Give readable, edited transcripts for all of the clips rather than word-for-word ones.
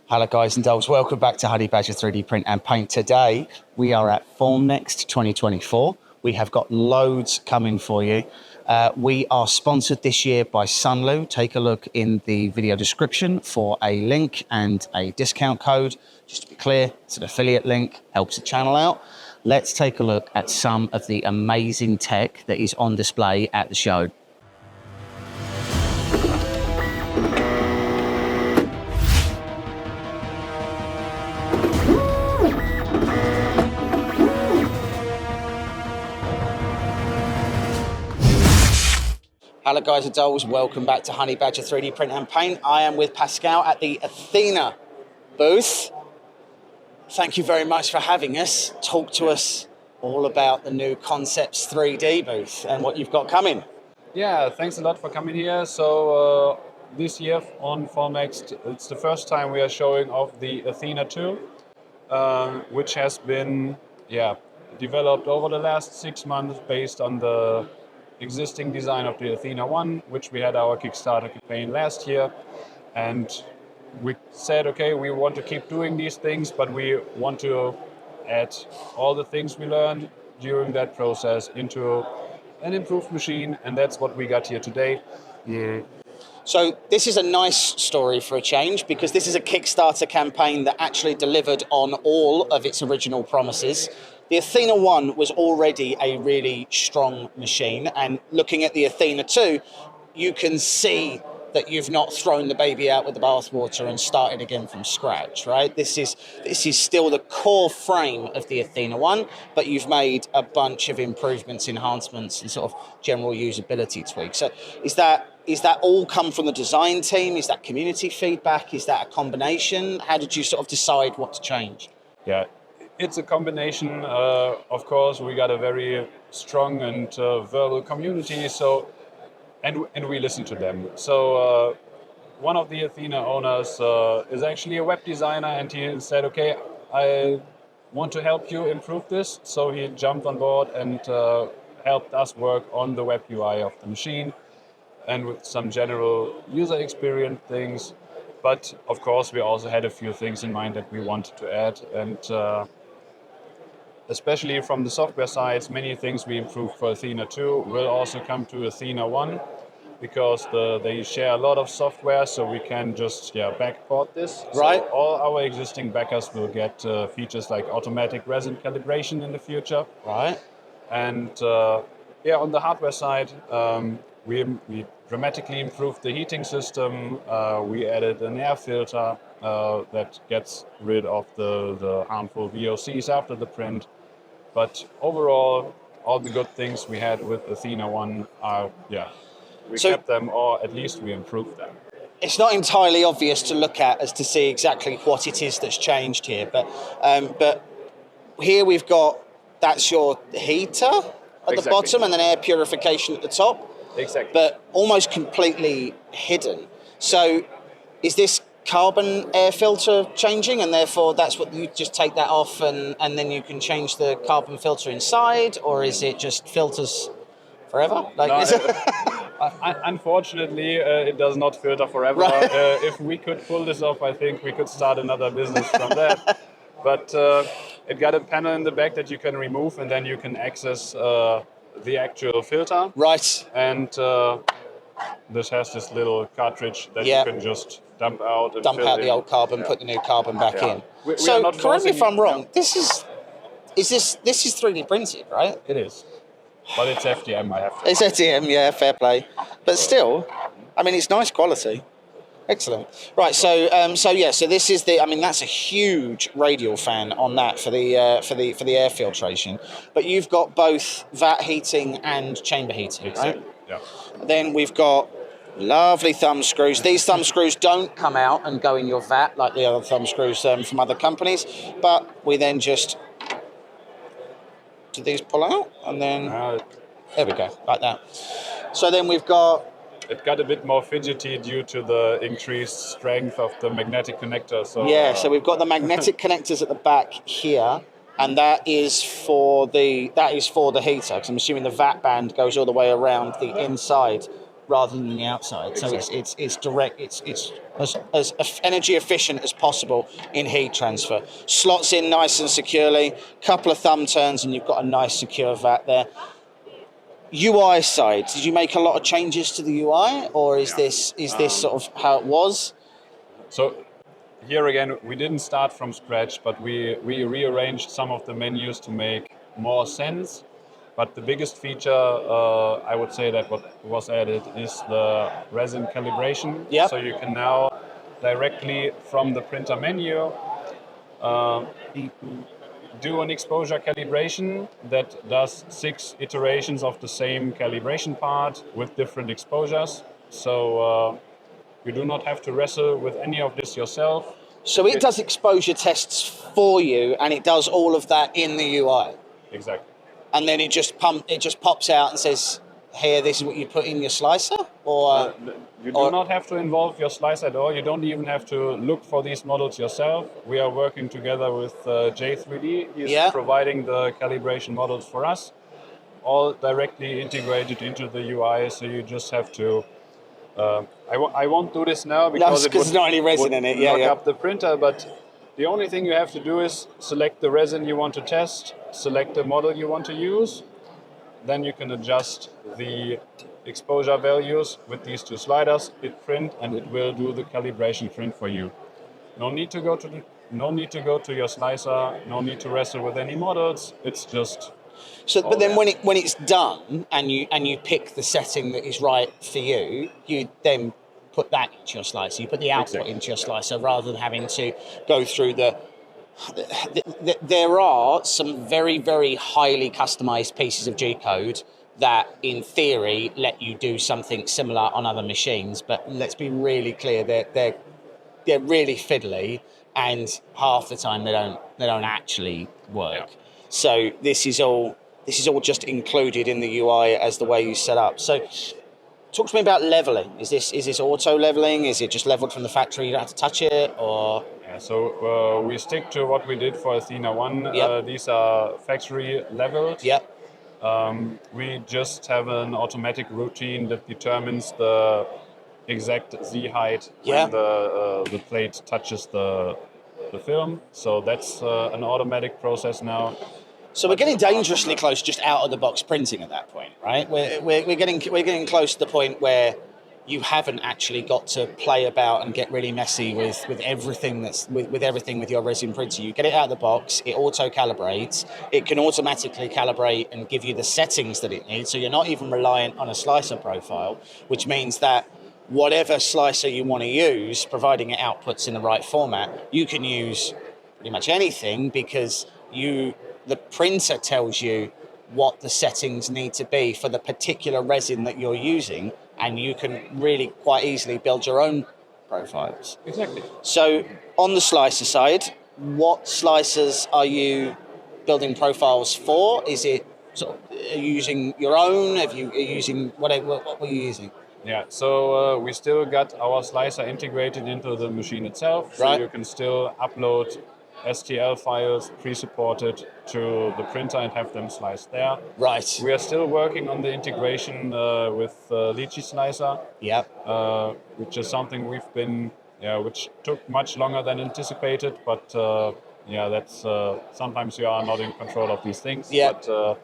Hello guys and dolls, welcome back to Honey Badger 3D Print and Paint. Today we are at Formnext 2024. We have got loads coming for you. We are sponsored this year by Sunlu. Take a look in the video description for a link and a discount code. Just to be clear, it's an affiliate link, helps the channel out. Let's take a look at some of the amazing tech that is on display at the show. Hello guys and dolls, welcome back to Honey Badger 3D Print and Paint. I am with Pascal at the Athena booth. Thank you very much for having us. Talk to us all about the new Concepts3d booth and what you've got coming. Yeah, thanks a lot for coming here. So this year on Formnext, it's the first time we are showing off the Athena II, which has been developed over the last 6 months based on the existing design of the Athena I, which we had our Kickstarter campaign last year. And we said, okay, we want to keep doing these things, but we want to add all the things we learned during that process into an improved machine, and that's what we got here today. Yeah. So this is a nice story for a change, because this is a Kickstarter campaign that actually delivered on all of its original promises. The Athena 1 was already a really strong machine, and looking at the Athena 2, you can see that you've not thrown the baby out with the bathwater and started again from scratch, right? This is still the core frame of the Athena 1, but you've made a bunch of improvements, enhancements, and sort of general usability tweaks. So is that all come from the design team? Is that community feedback? Is that a combination? How did you sort of decide what to change? Yeah, it's a combination. Of course, we got a very strong and verbal community, so and we listen to them. So one of the Athena owners is actually a web designer, and he said, okay, I want to help you improve this. So he jumped on board and helped us work on the web UI of the machine and with some general user experience things. But of course, we also had a few things in mind that we wanted to add, and especially from the software side, many things we improved for Athena 2 will also come to Athena 1, because they share a lot of software, so we can just backport this. Right. So all our existing backers will get features like automatic resin calibration in the future. Right. And on the hardware side, we dramatically improved the heating system. We added an air filter that gets rid of the harmful VOCs after the print. But overall, all the good things we had with Athena 1 are, we kept them, or at least we improved them. It's not entirely obvious to look at as to see exactly what it is that's changed here, but here we've got, that's your heater at the bottom and then air purification at the top. Exactly. But almost completely hidden. So is this carbon air filter changing, and therefore that's what you just take that off and then you can change the carbon filter inside, or is it just filters forever? Unfortunately, it does not filter forever. Right. If we could pull this off, I think we could start another business from that. But it got a panel in the back that you can remove, and then you can access the actual filter. Right. And this has this little cartridge that you can just dump out. And dump out the old carbon, put the new carbon back in. So correct me if I'm wrong. This is 3D printed, right? It is, but it's FDM. I have to. It's FDM, yeah, fair play. But still, I mean, it's nice quality. Excellent. Right, so this is the. I mean, that's a huge radial fan on that for the air filtration. But you've got both vat heating and chamber heating, exactly. Right? Yeah. Then we've got lovely thumb screws. These thumb screws don't come out and go in your vat like the other thumb screws from other companies, but we then just do these pull out, and then there we go, like that. So then we've got. It got a bit more fidgety due to the increased strength of the magnetic connector. So so we've got the magnetic connectors at the back here, and that is for the heater, because I'm assuming the vat band goes all the way around the inside rather than the outside. So it's direct. It's as energy efficient as possible in heat transfer. Slots in nice and securely. Couple of thumb turns, and you've got a nice secure vat there. UI side, did you make a lot of changes to the UI, or is this sort of how it was? So here again, we didn't start from scratch, but we rearranged some of the menus to make more sense. But the biggest feature, I would say, that what was added is the resin calibration. Yep. So you can now directly from the printer menu do an exposure calibration that does 6 iterations of the same calibration part with different exposures. So you do not have to wrestle with any of this yourself. So it does exposure tests for you, and it does all of that in the UI. Exactly. And then it just pops out and says, "Here, this is what you put in your slicer." Or you do not have to involve your slicer at all. You don't even have to look for these models yourself. We are working together with Concepts3d. He's providing the calibration models for us, all directly integrated into the UI. So you just have to. I won't do this now because there's not any resin in it. Lock up the printer, but the only thing you have to do is select the resin you want to test, select the model you want to use, then you can adjust the exposure values with these 2 sliders, hit print, and it will do the calibration print for you. No need to go to your slicer, no need to wrestle with any models. It's just. So, but then when it's done and you pick the setting that is right for you, you then put that into your slicer. You put the output into your slicer rather than having to go through there are some very, very highly customized pieces of G-code that in theory let you do something similar on other machines, but let's be really clear, they're really fiddly, and half the time they don't actually work. Yeah. So this is all just included in the UI as the way you set up. So talk to me about leveling. Is this auto leveling? Is it just leveled from the factory? You don't have to touch it, or? Yeah, so we stick to what we did for Athena 1. Yep. These are factory leveled. Yep. We just have an automatic routine that determines the exact Z height when the plate touches the film. So that's an automatic process now. So we're getting dangerously close, just out of the box printing at that point, right? We're getting close to the point where you haven't actually got to play about and get really messy with everything with your resin printer. You get it out of the box, it auto calibrates, it can automatically calibrate and give you the settings that it needs. So you're not even reliant on a slicer profile, which means that whatever slicer you want to use, providing it outputs in the right format, you can use pretty much anything because the printer tells you what the settings need to be for the particular resin that you're using, and you can really quite easily build your own profiles. Exactly. So on the slicer side, what slicers are you building profiles for? Is it are you using your own? Are you using what were you using? Yeah, so we still got our slicer integrated into the machine itself, so you can still upload STL files pre-supported to the printer and have them sliced there. Right. We are still working on the integration with Lychee Slicer. Yeah. Which is something which took much longer than anticipated, but that's sometimes you are not in control of these things. Yeah. But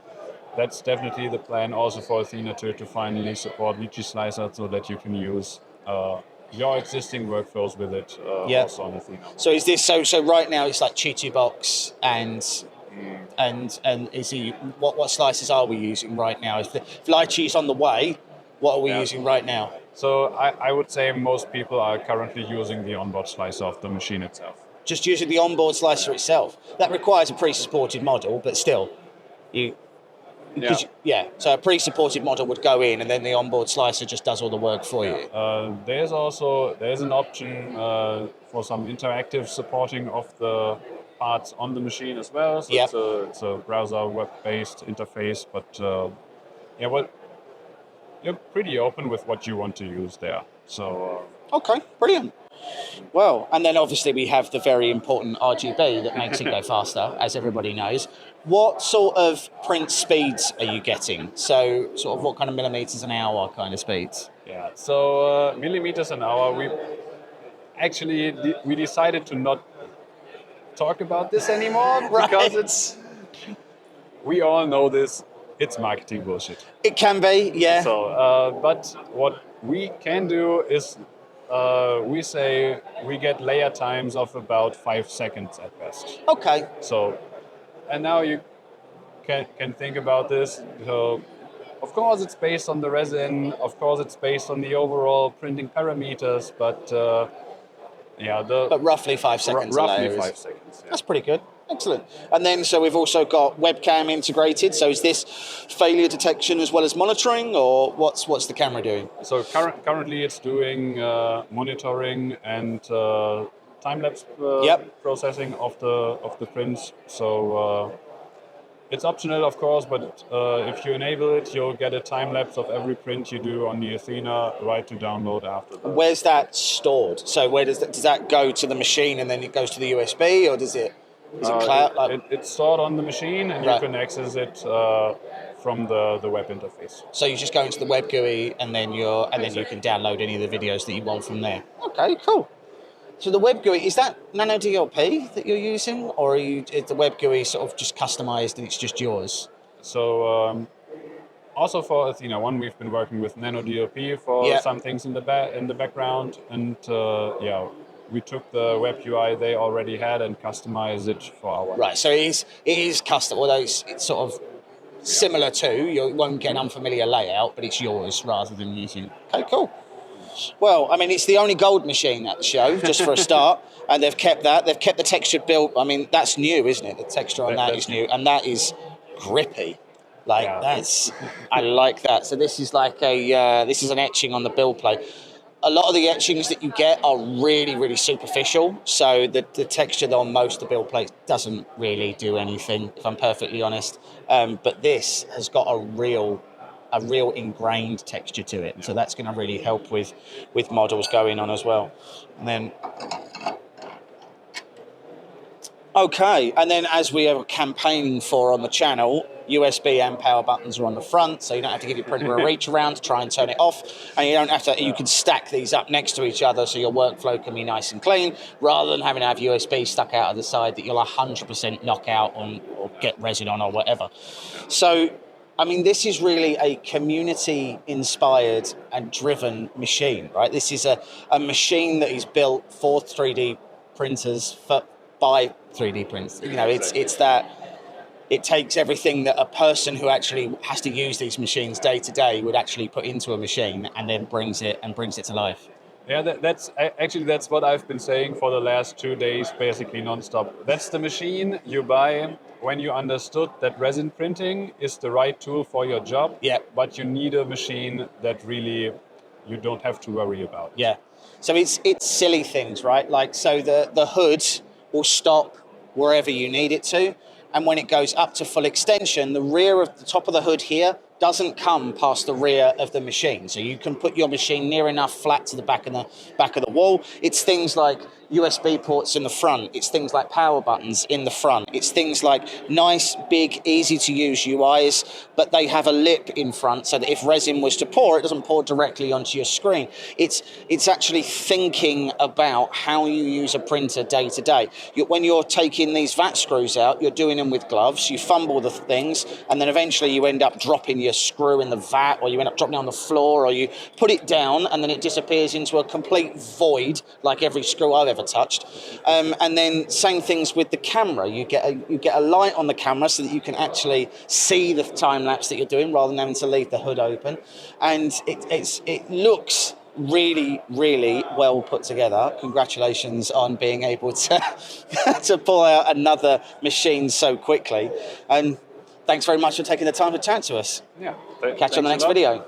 that's definitely the plan also for Athena 2 to finally support Lychee Slicer so that you can use your existing workflows with it also on Athena. So is this so right now it's like Chew Box and is he what slicers are we using right now? If Lychee's on the way, what are we using right now? So I would say most people are currently using the onboard slicer of the machine itself. Just using the onboard slicer itself. That requires a pre-supported model, but still, so a pre-supported model would go in, and then the onboard slicer just does all the work for you. There's an option for some interactive supporting of the parts on the machine as well. So it's a browser web-based interface, but you're pretty open with what you want to use there. So Okay, brilliant. Well, and then obviously we have the very important RGB that makes it go faster, as everybody knows. What sort of print speeds are you getting? So, sort of what kind of millimeters an hour kind of speeds? Yeah, so millimeters an hour, we decided to not talk about this anymore because it's, we all know this, it's marketing bullshit. It can be, yeah. So, but what we can do is we say we get layer times of about 5 seconds at best. Okay. So, and now you can think about this. So, of course, it's based on the resin. Of course, it's based on the overall printing parameters. But yeah, but roughly 5 seconds. Roughly 5 seconds. Yeah. That's pretty good. Excellent. And then, so we've also got webcam integrated. So is this failure detection as well as monitoring, or what's the camera doing? So currently it's doing monitoring and time-lapse processing of the prints. So it's optional, of course, but if you enable it, you'll get a time-lapse of every print you do on the Athena, right to download after that. Where's that stored? So where does that go to the machine and then it goes to the USB, or does it? Is it cloud? It's stored on the machine, and you can access it from the web interface. So you just go into the web GUI, and then then you can download any of the videos that you want from there. Okay, cool. So the web GUI, is that Nano DLP that you're using, or is the web GUI sort of just customized and it's just yours? So also for Athena 1, we've been working with Nano DLP for some things in the background, and we took the web UI they already had and customized it for our. Right, so it is custom, although it's sort of similar to, you won't get an unfamiliar layout, but it's yours rather than using. Okay, cool. Well, I mean, it's the only gold machine at the show, just for a start, and they've kept that. They've kept the textured build. I mean, that's new, isn't it? The texture on that is new, and that is grippy. Like, I like that. So this is like this is an etching on the build plate. A lot of the etchings that you get are really, really superficial. So the texture on most of the build plates doesn't really do anything, if I'm perfectly honest. But this has got a real ingrained texture to it. So that's going to really help with models going on as well. And then, okay, and then as we are campaigning for on the channel, USB and power buttons are on the front, so you don't have to give your printer a reach around to try and turn it off, and you don't have to. You can stack these up next to each other, so your workflow can be nice and clean, rather than having to have USB stuck out of the side that you'll 100% knock out on or get resin on or whatever. So, I mean, this is really a community-inspired and driven machine, right? This is a machine that is built for 3D printers by 3D prints. You know, it's that. It takes everything that a person who actually has to use these machines day to day would actually put into a machine, and then brings it to life. Yeah, that's what I've been saying for the last 2 days, basically nonstop. That's the machine you buy when you understood that resin printing is the right tool for your job. Yeah. But you need a machine that really you don't have to worry about. Yeah. So it's silly things, right? Like, so the hood will stop wherever you need it to. And when it goes up to full extension, the rear of the top of the hood here doesn't come past the rear of the machine. So you can put your machine near enough flat to the back of the wall. It's things like USB ports in the front. It's things like power buttons in the front. It's things like nice, big, easy to use UIs, but they have a lip in front so that if resin was to pour, it doesn't pour directly onto your screen. It's actually thinking about how you use a printer day to day. When you're taking these VAT screws out, you're doing them with gloves, you fumble the things, and then eventually you end up dropping your screw in the vat, or you end up dropping it on the floor, or you put it down and then it disappears into a complete void, like every screw I've ever touched. And then same things with the camera. You get a light on the camera so that you can actually see the time lapse that you're doing rather than having to leave the hood open. And it looks really, really well put together. Congratulations on being able to to pull out another machine so quickly. And thanks very much for taking the time to chat to us. Yeah. Catch you on the next video.